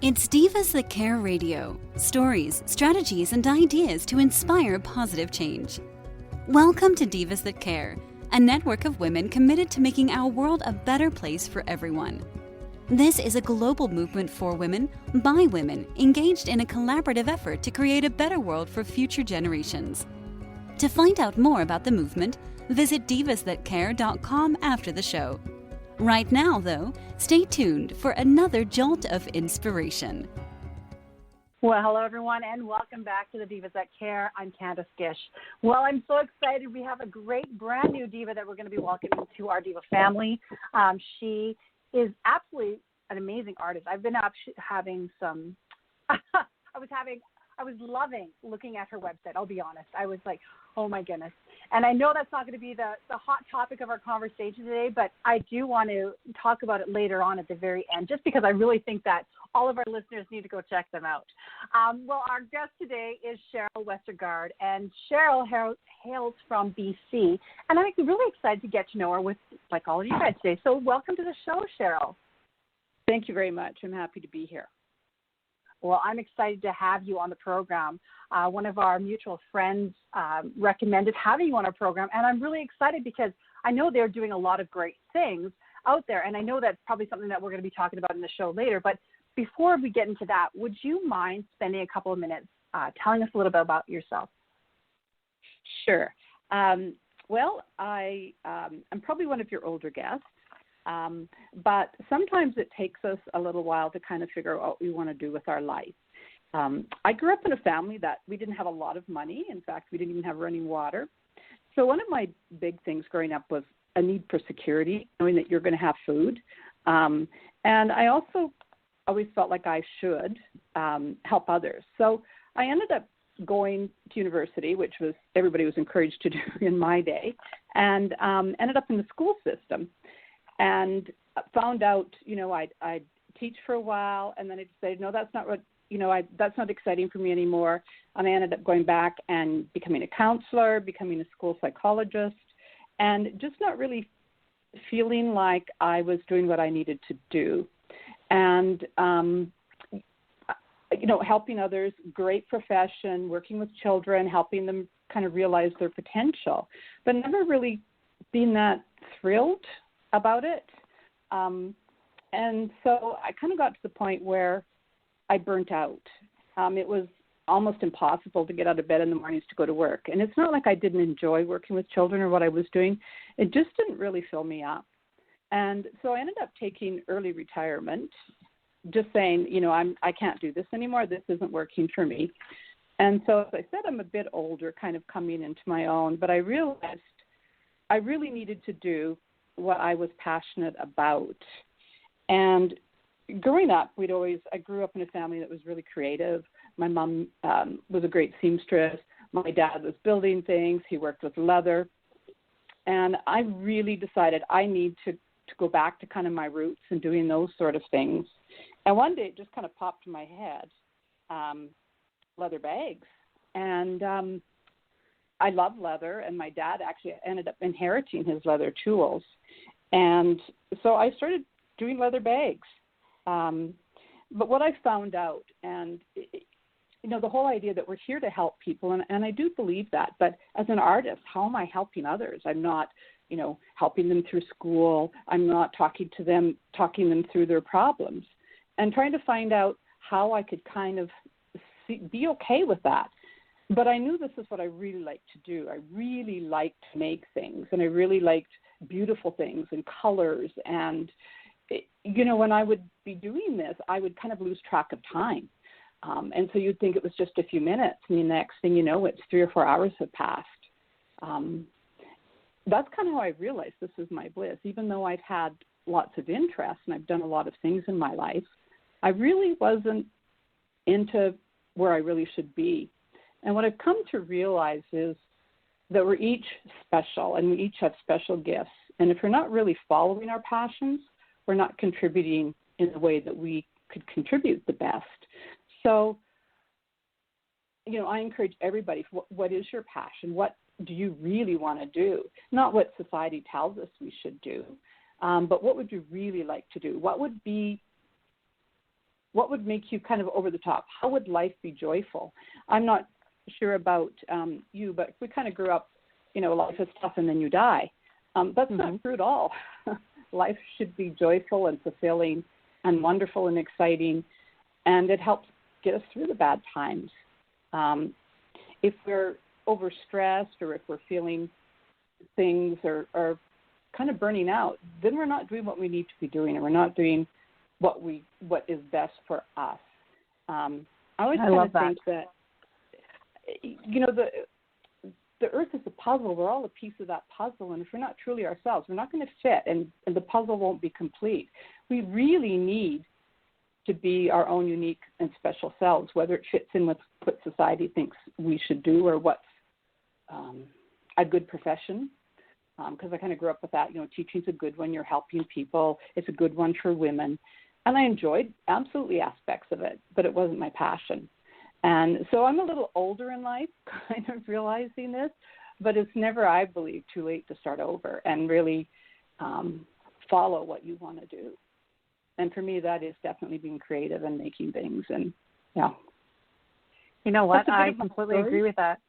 It's Divas That Care Radio. Stories, strategies, and ideas to inspire positive change. Welcome to Divas That Care, a network of women committed to making our world a better place for everyone. This is a global movement for women, by women, engaged in a collaborative effort to create a better world for future generations. To find out more about the movement, visit divasthatcare.com after the show. Right now, though, stay tuned for another jolt of inspiration. Well, hello, everyone, and welcome back to the Divas That Care. I'm Candace Gish. Well, I'm so excited. We have a great brand new diva that we're going to be welcoming to our diva family. She is absolutely an amazing artist. I've been having some I was loving looking at her website. I'll be honest. I was like, oh my goodness. And I know that's not going to be the hot topic of our conversation today, but I do want to talk about it later on at the very end, just because I really think that all of our listeners need to go check them out. Well, our guest today is Cheryl Westergaard, and Cheryl hails from BC, and I'm really excited to get to know her with, like all of you guys today. So welcome to the show, Cheryl. Thank you very much. I'm happy to be here. Well, I'm excited to have you on the program. One of our mutual friends recommended having you on our program, and I'm really excited because I know they're doing a lot of great things out there, and I know that's probably something that we're going to be talking about in the show later. But before we get into that, would you mind spending a couple of minutes telling us a little bit about yourself? Sure. I'm probably one of your older guests. But sometimes it takes us a little while to kind of figure out what we want to do with our life. I grew up in a family that we didn't have a lot of money. In fact, we didn't even have running water. So one of my big things growing up was a need for security, knowing that you're going to have food. And I also always felt like I should help others. So I ended up going to university, which was everybody was encouraged to do in my day, and ended up in the school system. And found out, I'd teach for a while, and then I decided, no, that's not what, that's not exciting for me anymore. And I ended up going back and becoming a counselor, becoming a school psychologist, and just not really feeling like I was doing what I needed to do. And, helping others, great profession, working with children, helping them kind of realize their potential, but never really being that thrilled about it. And so I kind of got to the point where I burnt out. It was almost impossible to get out of bed in the mornings to go to work. And it's not like I didn't enjoy working with children or what I was doing. It just didn't really fill me up. And so I ended up taking early retirement, just saying, I can't do this anymore. This isn't working for me. And so, as I said, I'm a bit older, kind of coming into my own, but I realized I really needed to do what I was passionate about. And growing up, I grew up in a family that was really creative. My mom was a great seamstress. My dad was building things. He worked with leather. And I really decided I need to go back to kind of my roots and doing those sort of things. And one day it just kind of popped in my head, leather bags. And I love leather, and my dad actually ended up inheriting his leather tools. And so I started doing leather bags. But what I found out, and, the whole idea that we're here to help people, and I do believe that, but as an artist, how am I helping others? I'm not, helping them through school. I'm not talking them through their problems, and trying to find out how I could kind of be okay with that. But I knew this is what I really like to do. I really like to make things, and I really liked beautiful things and colors. And, when I would be doing this, I would kind of lose track of time. And so you'd think it was just a few minutes, and the next thing you know, it's 3 or 4 hours have passed. That's kind of how I realized this is my bliss. Even though I've had lots of interest and I've done a lot of things in my life, I really wasn't into where I really should be. And what I've come to realize is that we're each special, and we each have special gifts. And if we're not really following our passions, we're not contributing in the way that we could contribute the best. So, I encourage everybody, what is your passion? What do you really want to do? Not what society tells us we should do, but what would you really like to do? What would be what would make you kind of over the top? How would life be joyful? I'm not sure about you, but if we kind of grew up, life is tough and then you die. That's not true at all. Life should be joyful and fulfilling and wonderful and exciting, and it helps get us through the bad times. If we're overstressed or if we're feeling things are kind of burning out, then we're not doing what we need to be doing, and we're not doing what is best for us. I always kind of think that, the earth is a puzzle. We're all a piece of that puzzle, and if we're not truly ourselves, we're not going to fit, and the puzzle won't be complete. We really need to be our own unique and special selves, whether it fits in with what society thinks we should do or what's a good profession. Because I kind of grew up with that. Teaching's a good one. You're helping people. It's a good one for women. And I enjoyed absolutely aspects of it, but it wasn't my passion. And so I'm a little older in life, kind of realizing this, but it's never, I believe, too late to start over and really follow what you want to do. And for me, that is definitely being creative and making things. And, yeah. You know what? I completely agree with that.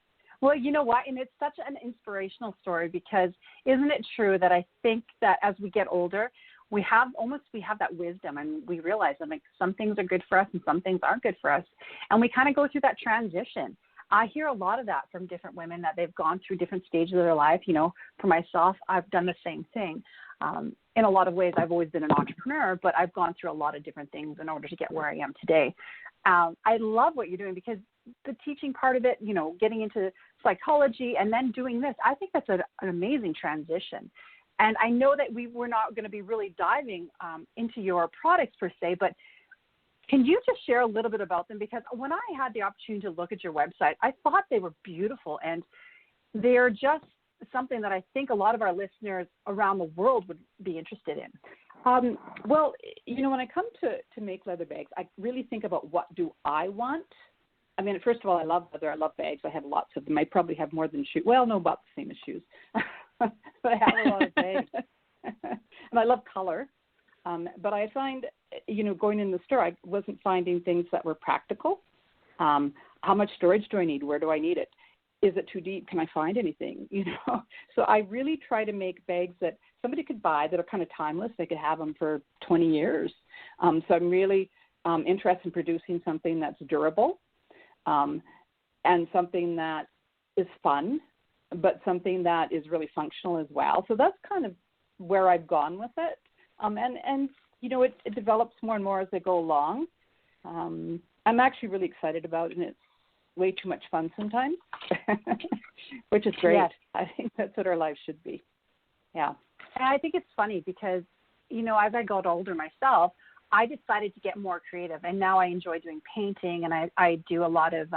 Well, you know what? And it's such an inspirational story, because isn't it true that I think that as we get older, we have that wisdom, and we realize that some things are good for us and some things aren't good for us. And we kind of go through that transition. I hear a lot of that from different women, that they've gone through different stages of their life. For myself, I've done the same thing. In a lot of ways, I've always been an entrepreneur, but I've gone through a lot of different things in order to get where I am today. I love what you're doing, because the teaching part of it, getting into psychology and then doing this, I think that's an amazing transition. And I know that we're not going to be really diving into your products per se, but can you just share a little bit about them? Because when I had the opportunity to look at your website, I thought they were beautiful, and they're just something that I think a lot of our listeners around the world would be interested in. Well, when I come to make leather bags, I really think about what do I want. I mean, first of all, I love leather. I love bags. I have lots of them. I probably have more than shoes. Well, no, about the same as shoes. But I have a lot of bags. And I love color. But I find, going in the store, I wasn't finding things that were practical. How much storage do I need? Where do I need it? Is it too deep? Can I find anything? So I really try to make bags that somebody could buy that are kind of timeless. They could have them for 20 years. So I'm really interested in producing something that's durable, and something that is fun, but something that is really functional as well. So that's kind of where I've gone with it. And it develops more and more as I go along. I'm actually really excited about it, and it's way too much fun sometimes, which is great. Yes. I think that's what our life should be. Yeah. And I think it's funny because, as I got older myself, I decided to get more creative, and now I enjoy doing painting, and I do a lot of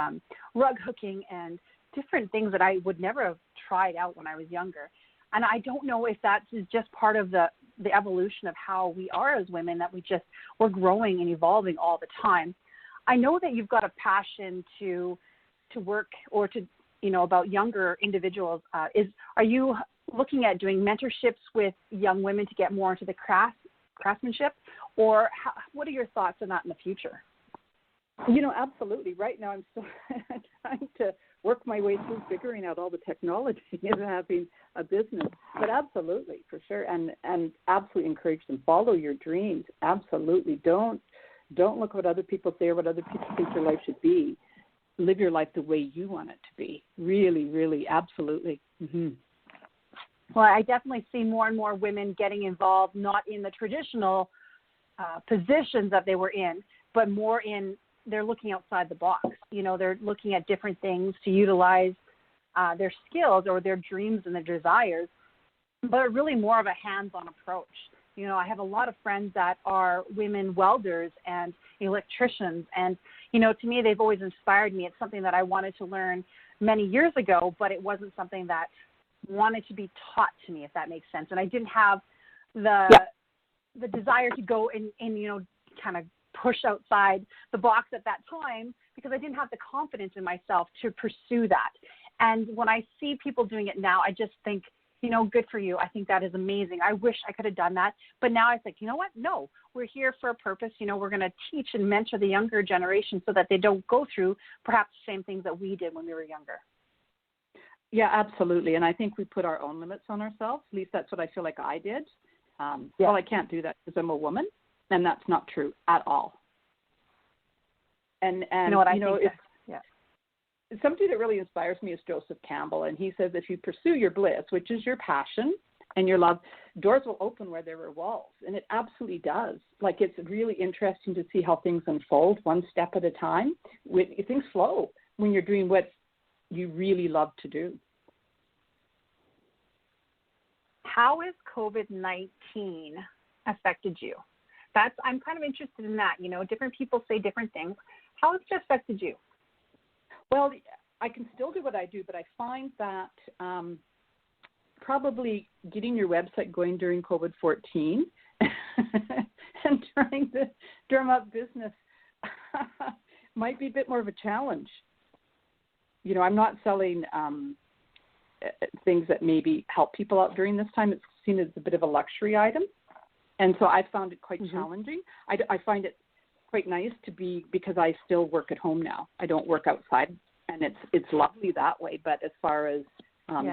rug hooking and different things that I would never have tried out when I was younger. And I don't know if that is just part of the evolution of how we are as women, that we're growing and evolving all the time. I know that you've got a passion to work or to, about younger individuals. Are you looking at doing mentorships with young women to get more into the craftsmanship, or what are your thoughts on that in the future? Absolutely. Right now I'm still trying to work my way through figuring out all the technology and having a business. But absolutely, for sure, and absolutely encourage them. Follow your dreams. Absolutely. Don't look what other people say or what other people think your life should be. Live your life the way you want it to be. Really, really, absolutely. Mm-hmm. Well, I definitely see more and more women getting involved, not in the traditional positions that they were in, but more in they're looking outside the box. They're looking at different things to utilize their skills or their dreams and their desires, but really more of a hands-on approach. I have a lot of friends that are women welders and electricians, and, to me, they've always inspired me. It's something that I wanted to learn many years ago, but it wasn't something that wanted to be taught to me, if that makes sense. And I didn't have the desire to go and kind of push outside the box at that time, because I didn't have the confidence in myself to pursue that. And when I see people doing it now, I just think good for you. I think that is amazing. I wish I could have done that. But now it's like, you know what? No, we're here for a purpose. We're going to teach and mentor the younger generation so that they don't go through perhaps the same things that we did when we were younger. Yeah, absolutely. And I think we put our own limits on ourselves. At least that's what I feel like I did. Well, I can't do that because I'm a woman, and that's not true at all. And somebody that really inspires me is Joseph Campbell, and he says if you pursue your bliss, which is your passion and your love, doors will open where there were walls, and it absolutely does. Like, it's really interesting to see how things unfold one step at a time. Things flow when you're doing what you really love to do. How has COVID-19 affected you? I'm kind of interested in that. Different people say different things. How has it affected you? Well, I can still do what I do, but I find that probably getting your website going during COVID-14 and trying to drum up business might be a bit more of a challenge. I'm not selling things that maybe help people out during this time. It's seen as a bit of a luxury item. And so I found it quite challenging. I find it quite nice because I still work at home now. I don't work outside, and it's lovely that way. But as far as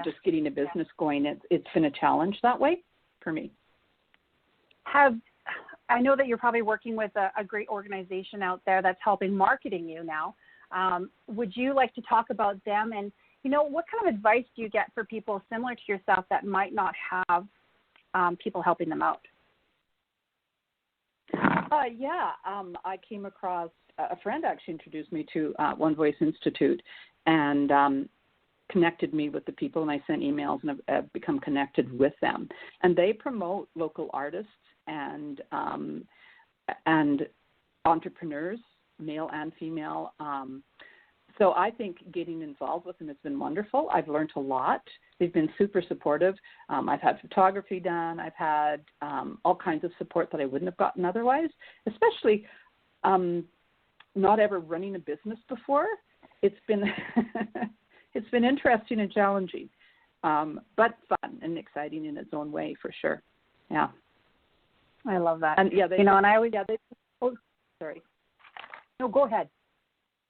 just getting a business going, it's been a challenge that way for me. I know that you're probably working with a great organization out there that's helping marketing you now. Would you like to talk about them? And, what kind of advice do you get for people similar to yourself that might not have people helping them out? I came across a friend actually introduced me to One Voice Institute and connected me with the people, and I sent emails and have become connected with them. And they promote local artists and entrepreneurs, male and female. So I think getting involved with them has been wonderful. I've learned a lot. They've been super supportive. I've had photography done. I've had all kinds of support that I wouldn't have gotten otherwise, especially not ever running a business before. It's been it's been interesting and challenging, but fun and exciting in its own way for sure. Yeah. I love that. And sorry. No, go ahead.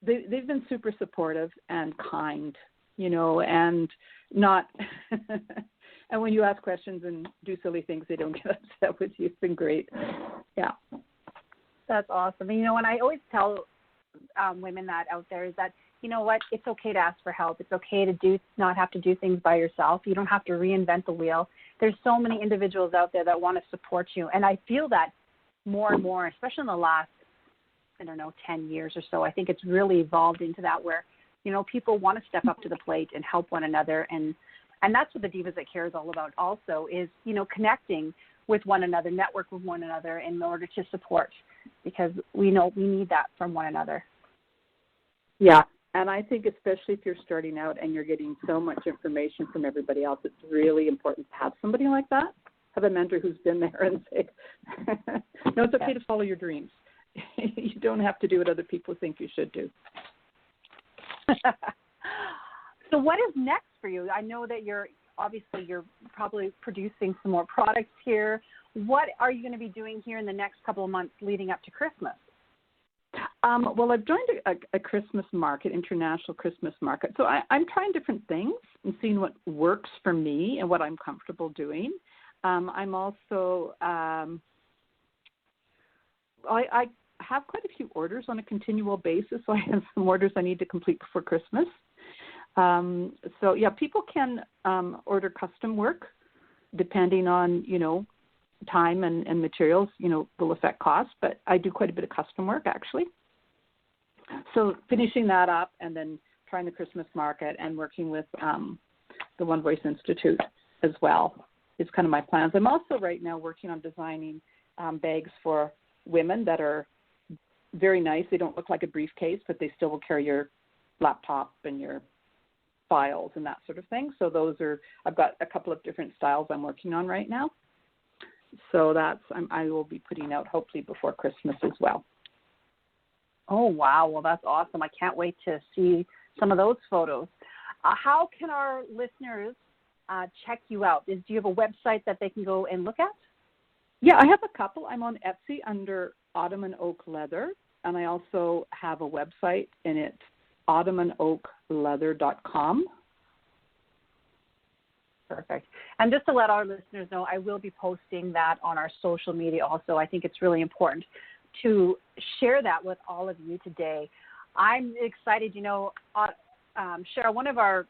They've been super supportive and kind, and not. And when you ask questions and do silly things, they don't get upset with you. It's been great. Yeah. That's awesome. And, and I always tell women that out there is that, it's okay to ask for help. It's okay to not have to do things by yourself. You don't have to reinvent the wheel. There's so many individuals out there that want to support you. And I feel that more and more, especially in the last, 10 years or so. I think it's really evolved into that where, people want to step up to the plate and help one another. And that's what the Divas That Care is all about also is, connecting with one another, network with one another in order to support, because we know we need that from one another. Yeah. And I think especially if you're starting out and you're getting so much information from everybody else, it's really important to have somebody like that, have a mentor who's been there and say, no, it's okay to follow your dreams. You don't have to do what other people think you should do. So what is next for you? I know that you're probably producing some more products here. What are you going to be doing here in the next couple of months leading up to Christmas? Well, I've joined a Christmas market, international Christmas market. So I'm trying different things and seeing what works for me and what I'm comfortable doing. I'm also, I have quite a few orders on a continual basis, so I have some orders I need to complete before Christmas. People can order custom work depending on, time and materials, will affect cost, but I do quite a bit of custom work actually. So finishing that up and then trying the Christmas market and working with the One Voice Institute as well is kind of my plans. I'm also right now working on designing bags for women that are very nice. They don't look like a briefcase, but they still will carry your laptop and your files and that sort of thing. So I've got a couple of different styles I'm working on right now. So I will be putting out hopefully before Christmas as well. Oh, wow. Well, that's awesome. I can't wait to see some of those photos. How can our listeners check you out? Do you have a website that they can go and look at? Yeah, I have a couple. I'm on Etsy under Autumn and Oak Leather, and I also have a website, and it's autumnandoakleather.com. Perfect. And just to let our listeners know, I will be posting that on our social media also. I think it's really important to share that with all of you today. I'm excited, Cheryl, one of our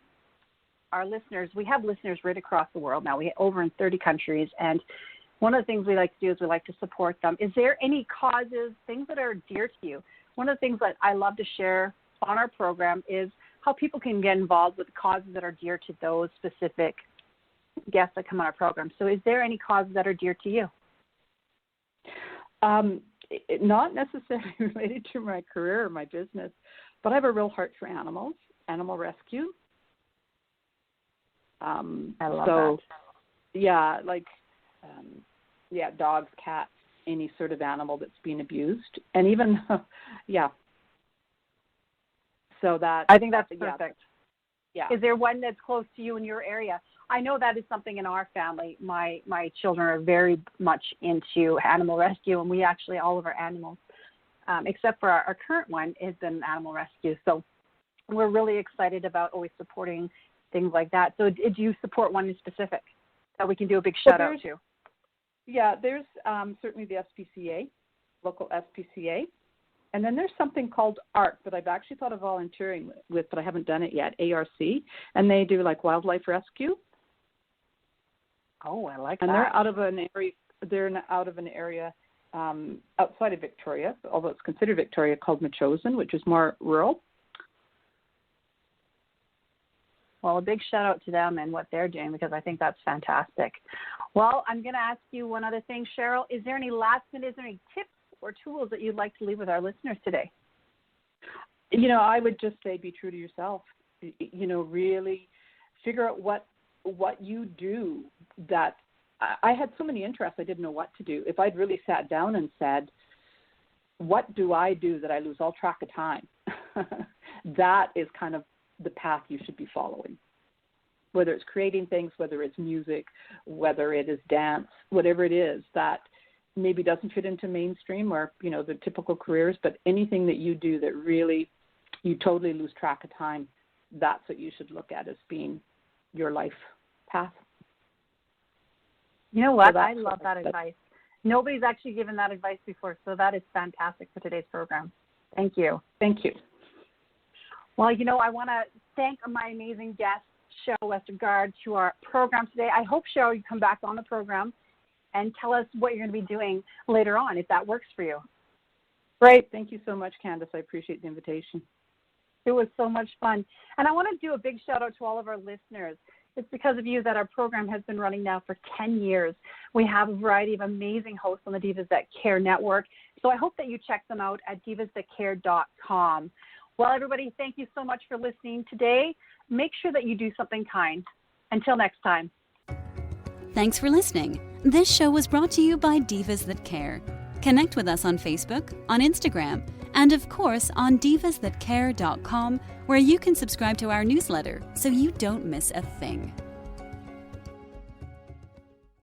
listeners, we have listeners right across the world now. We over in 30 countries, and one of the things we like to do is we like to support them. Is there any causes, things that are dear to you? One of the things that I love to share on our program is how people can get involved with causes that are dear to those specific guests that come on our program. So is there any causes that are dear to you? Not necessarily related to my career or my business, but I have a real heart for animals, animal rescue. I love that. Yeah, dogs, cats, any sort of animal that's being abused, and even, So that I think that's perfect. Yeah. Is there one that's close to you in your area? I know that is something in our family. My children are very much into animal rescue, and we actually, all of our animals, except for our current one, has been animal rescue. So we're really excited about always supporting things like that. So do you support one in specific that we can do a big shout out to? Yeah, there's certainly the SPCA, local SPCA. And then there's something called ARC that I've actually thought of volunteering with, but I haven't done it yet, ARC. And they do wildlife rescue. Oh, I like and that. And they're out of an area outside of Victoria, although it's considered Victoria, called Machosen, which is more rural. Well, a big shout out to them and what they're doing, because I think that's fantastic. Well, I'm going to ask you one other thing, Cheryl. Is there any any tips or tools that you'd like to leave with our listeners today? I would just say be true to yourself. Really figure out what you do. That I had so many interests, I didn't know what to do. If I'd really sat down and said, what do I do that I lose all track of time? That is kind of the path you should be following. Whether it's creating things, whether it's music, whether it is dance, whatever it is that maybe doesn't fit into mainstream or, the typical careers, but anything that you do that really you totally lose track of time, that's what you should look at as being your life path. You know what? I love that advice. Nobody's actually given that advice before, so that is fantastic for today's program. Thank you. Thank you. Well, I want to thank my amazing guest, Cheryl Westergaard, to our program today. I hope, Cheryl, you come back on the program and tell us what you're going to be doing later on, if that works for you. Great. Thank you so much, Candace. I appreciate the invitation. It was so much fun. And I want to do a big shout out to all of our listeners. It's because of you that our program has been running now for 10 years. We have a variety of amazing hosts on the Divas That Care network. So I hope that you check them out at divasthatcare.com. Well, everybody, thank you so much for listening today. Make sure that you do something kind. Until next time. Thanks for listening. This show was brought to you by Divas That Care. Connect with us on Facebook, on Instagram, and of course on divasthatcare.com, where you can subscribe to our newsletter so you don't miss a thing.